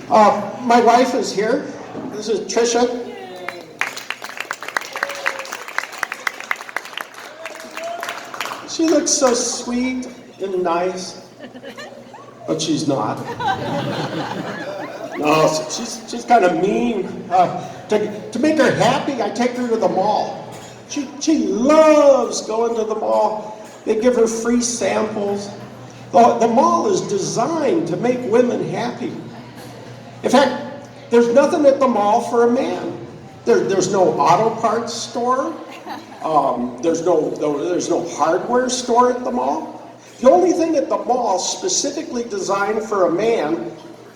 My wife is here. This is Tricia. She looks so sweet and nice, but she's not. No, she's kind of mean. To make her happy, I take her to the mall. She loves going to the mall. They give her free samples. The mall is designed to make women happy. In fact, there's nothing at the mall for a man. There's no auto parts store. There's no hardware store at the mall. The only thing at the mall specifically designed for a man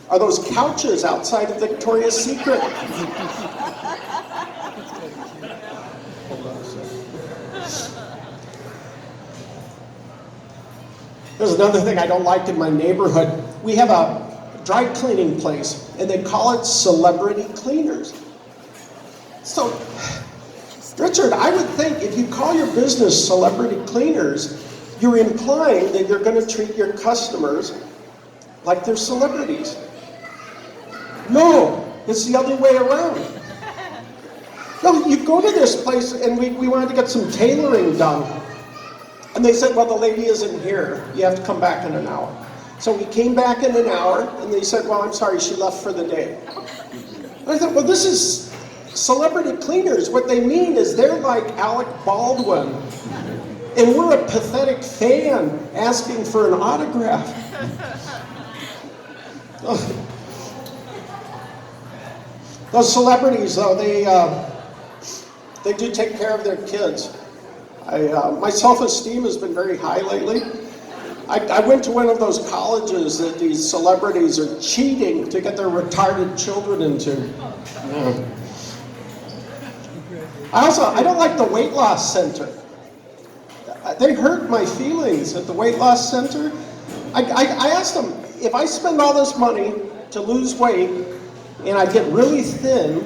are those couches outside of Victoria's Secret. There's another thing I don't like in my neighborhood. We have a dry cleaning place, and they call it celebrity cleaners. So, Richard, I would think if you call your business celebrity cleaners, you're implying that you're going to treat your customers like they're celebrities. No, it's the other way around. No, you go to this place, and we wanted to get some tailoring done. And they said, well, the lady isn't here. You have to come back in an hour. So we came back in an hour, and they said, well, I'm sorry, she left for the day. And I thought, well, this is celebrity cleaners. What they mean is they're like Alec Baldwin. And we're a pathetic fan asking for an autograph. Those celebrities, though, they do take care of their kids. My self-esteem has been very high lately. I went to one of those colleges that these celebrities are cheating to get their retarded children into. Yeah. I don't like the weight loss center. They hurt my feelings at the weight loss center. I asked them, if I spend all this money to lose weight and I get really thin,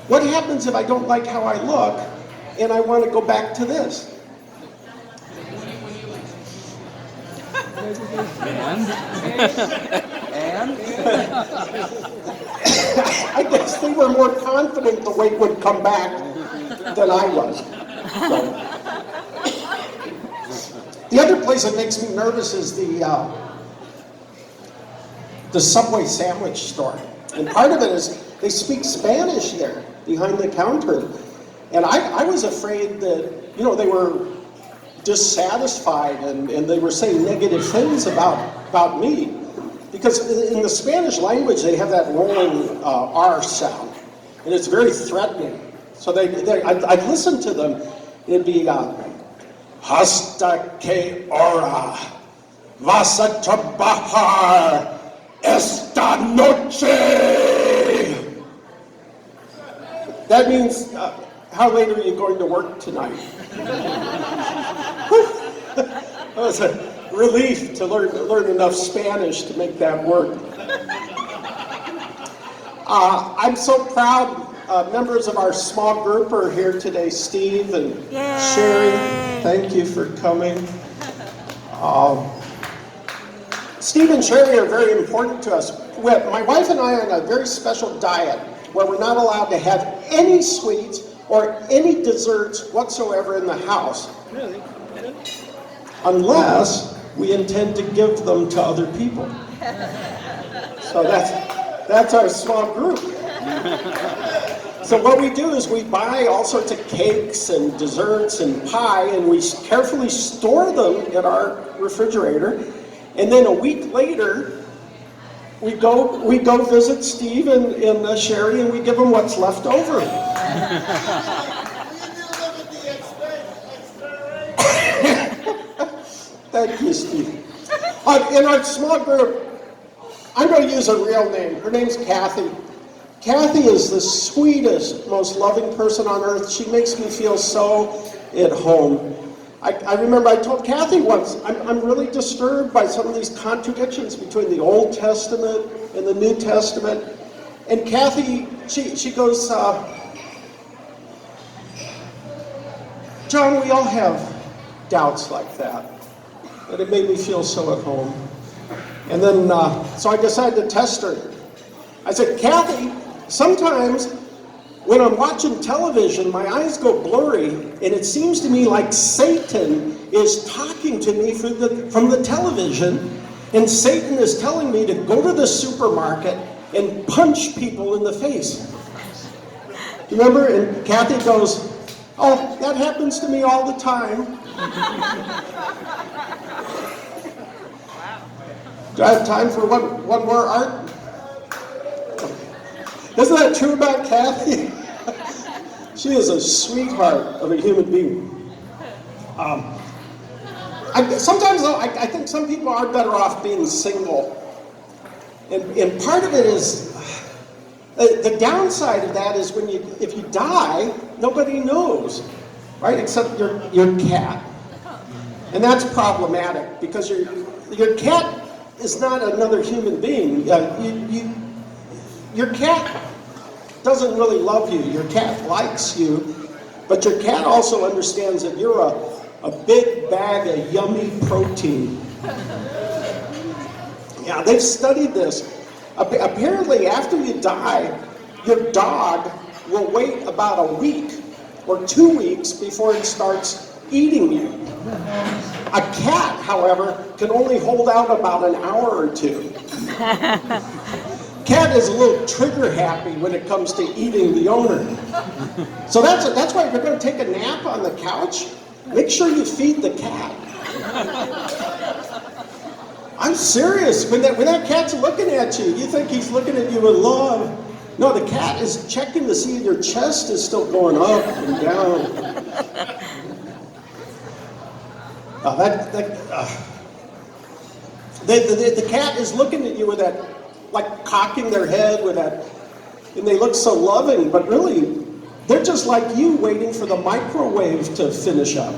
what happens if I don't like how I look and I want to go back to this? And? I guess they were more confident the weight would come back than I was. So. The other place that makes me nervous is the Subway sandwich store. And part of it is they speak Spanish there behind the counter. And I was afraid that, they were dissatisfied and they were saying negative things about me. Because in the Spanish language, they have that rolling R sound. And it's very threatening. So I'd listen to them, and it'd be, hasta que hora vas a trabajar esta noche. That means, how late are you going to work tonight? That was a relief to learn enough Spanish to make that work. I'm so proud. Members of our small group are here today. Steve and Sherry, thank you for coming. Steve and Sherry are very important to us. My wife and I are on a very special diet where we're not allowed to have any sweets or any desserts whatsoever in the house. Really? Unless we intend to give them to other people. So that's our small group. So what we do is we buy all sorts of cakes and desserts and pie, and we carefully store them in our refrigerator. And then a week later, we go visit Steve and Sherry, and we give them what's left over. Thank you, Steve. In our small group, I'm going to use a real name. Her name's Kathy. Kathy is the sweetest, most loving person on earth. She makes me feel so at home. I remember I told Kathy once, I'm really disturbed by some of these contradictions between the Old Testament and the New Testament. And Kathy, she goes, John, we all have doubts like that. but it made me feel so at home. And then, so I decided to test her. I said, Kathy, sometimes when I'm watching television, my eyes go blurry, and it seems to me like Satan is talking to me from the television, and Satan is telling me to go to the supermarket and punch people in the face. Remember? And Kathy goes, oh, that happens to me all the time. Do I have time for one more art? Isn't that true about Kathy? She is a sweetheart of a human being. Sometimes, though, I think some people are better off being single. And part of it is, the downside of that is if you die, nobody knows, right? Except your cat. And that's problematic because your cat is not another human being. Your cat doesn't really love you. Your cat likes you, but your cat also understands that you're a big bag of yummy protein. Yeah, they've studied this. Apparently, after you die, your dog will wait about a week or 2 weeks before it starts eating you. A cat, however, can only hold out about an hour or two. Cat is a little trigger happy when it comes to eating the owner. So that's why if you're going to take a nap on the couch, make sure you feed the cat. I'm serious. When that cat's looking at you, you think he's looking at you with love. No, the cat is checking to see if your chest is still going up and down. The cat is looking at you with that, like cocking their head with that, and they look so loving, but really, they're just like you waiting for the microwave to finish up.